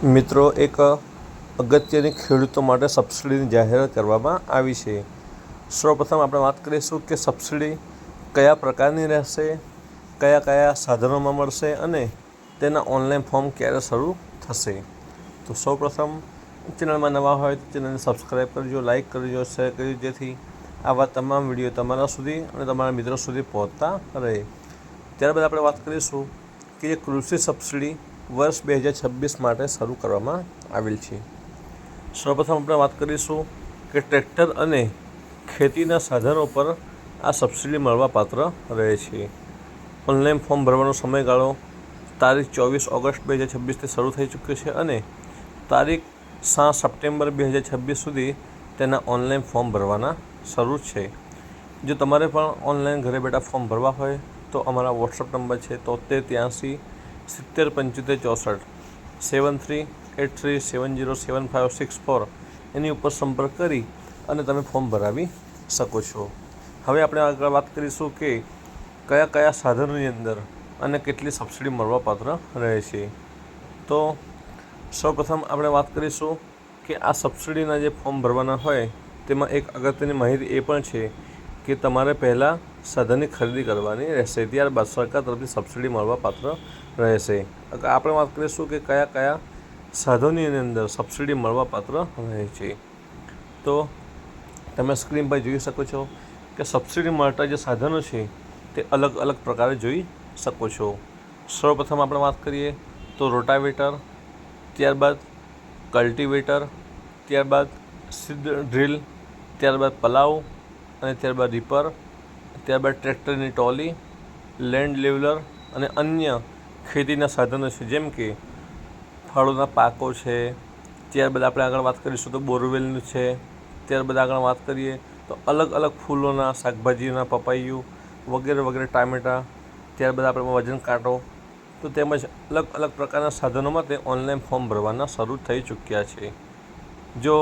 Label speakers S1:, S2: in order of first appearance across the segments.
S1: મિત્રો, એક અગત્યની ખેડૂતો માટે સબસિડીની જાહેરાત કરવામાં આવી છે. સૌપ્રથમ આપણે વાત કરીશું કે સબસિડી કયા પ્રકારની રહેશે, કયા કયા સાધનોમાં મળશે અને તેના ઓનલાઈન ફોર્મ ક્યારે શરૂ થશે. તો સૌપ્રથમ ચેનલમાં નવા હોય તો ચેનલને સબસ્ક્રાઈબ કરજો, લાઇક કરજો, શેર કરજો, જેથી આવા તમામ વિડીયો તમારા સુધી અને તમારા મિત્રો સુધી પહોંચતા રહે. ત્યારબાદ આપણે વાત કરીશું કે કૃષિ સબસિડી વર્ષ 2026 માટે શરૂ કરવામાં આવેલ છે. સૌપ્રથમ આપણે વાત કરીશું કે ટ્રેક્ટર અને ખેતીના સાધનો પર આ સબસિડી મળવાપાત્ર રહે છે. ઓનલાઈન ફોર્મ ભરવાનો સમયગાળો તારીખ 24 ઓગસ્ટ 2026થી શરૂ થઈ ચૂક્યો છે અને તારીખ 7 સપ્ટેમ્બર 2026 સુધી તેના ઓનલાઈન ફોર્મ ભરવાના શરૂ છે. જો તમારે પણ ઓનલાઈન ઘરે બેઠા ફોર્મ ભરવા હોય તો અમારા વોટ્સઅપ નંબર છે 73 83 75 64 7383707564 એની ઉપર સંપર્ક કરી અને તમે ફોર્મ ભરાવી શકો છો. હવે આપણે આગળ વાત કરીશું કે કયા કયા સાધનોની અંદર અને કેટલી સબસિડી મળવાપાત્ર રહે છે. તો સૌપ્રથમ આપણે વાત કરીશું કે આ સબસિડીના જે ફોર્મ ભરવાના હોય તેમાં એક અગત્યની માહિતી એ પણ છે કે તમારે પહેલાં સાધનની ખરીદી કરવાની રહેશે, ત્યારબાદ સરકાર તરફથી સબસિડી મળવાપાત્ર રહેશે. આપણે વાત કરીશું કે કયા કયા સાધનોની અંદર સબસિડી મળવાપાત્ર રહે છે. તો તમે સ્ક્રીન પર જોઈ શકો છો કે સબસિડી મળતા જે સાધનો છે તે અલગ અલગ પ્રકારે જોઈ શકો છો. સૌપ્રથમ આપણે વાત કરીએ તો રોટાવેટર, ત્યારબાદ કલ્ટિવેટર, ત્યારબાદ સીડ ડ્રીલ, ત્યારબાદ પલાવ અને ત્યારબાદ રીપર, ત્યારબાદ ટ્રેક્ટરની ટ્રોલી, લેન્ડ લેવલર અને અન્ય ખેતીના સાધનો છે, જેમ કે ફળોના પાકો છે. ત્યારબાદ આપણે આગળ વાત કરીશું તો બોરવેલનું છે. ત્યારબાદ આગળ વાત કરીએ તો અલગ અલગ ફૂલોના, શાકભાજીના, પપૈયું વગેરે વગેરે, ટામેટાં. ત્યારબાદ આપણે વજન કાંટો. તો તેમજ અલગ અલગ પ્રકારના સાધનોમાં તે ઓનલાઈન ફોર્મ ભરવાના શરૂ થઈ ચૂક્યા છે. જો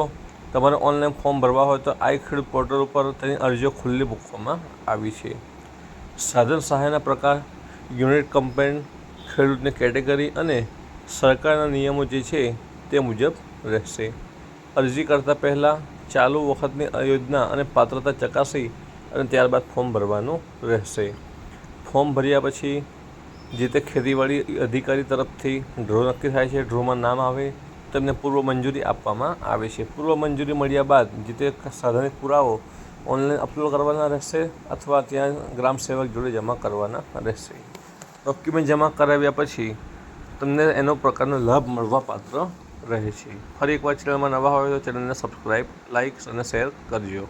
S1: તમારે ઓનલાઈન ફોર્મ ભરવા હોય તો આઈ ખેડૂત પોર્ટલ ઉપર તેની અરજીઓ ખુલ્લી મૂકવામાં આવી છે. સાધન સહાયના પ્રકાર, યુનિટ કમ્પેન, ખેડૂતની કેટેગરી અને સરકારના નિયમો જે છે તે મુજબ રહેશે. અરજી કરતાં પહેલાં ચાલુ વખતની યોજના અને પાત્રતા ચકાસી અને ત્યારબાદ ફોર્મ ભરવાનું રહેશે. ફોર્મ ભર્યા પછી જે તે ખેતીવાડી અધિકારી તરફથી ડ્રો નક્કી થાય છે. ડ્રોમાં નામ આવે તેમને પૂર્વ મંજૂરી આપવામાં આવે છે. પૂર્વ મંજૂરી મળ્યા બાદ જે તે સાધનિક પુરાવો ઓનલાઈન અપલોડ કરવાના રહેશે અથવા ત્યાં ગ્રામ સેવક જોડે જમા કરવાના રહેશે. ડોક્યુમેન્ટ જમા કરાવ્યા પછી તમને એનો પ્રકારનો લાભ મળવાપાત્ર રહે છે. ફરી એકવાર ચેનલમાં નવા હોય તો ચેનલને સબસ્ક્રાઈબ, લાઇક અને શેર કરજો.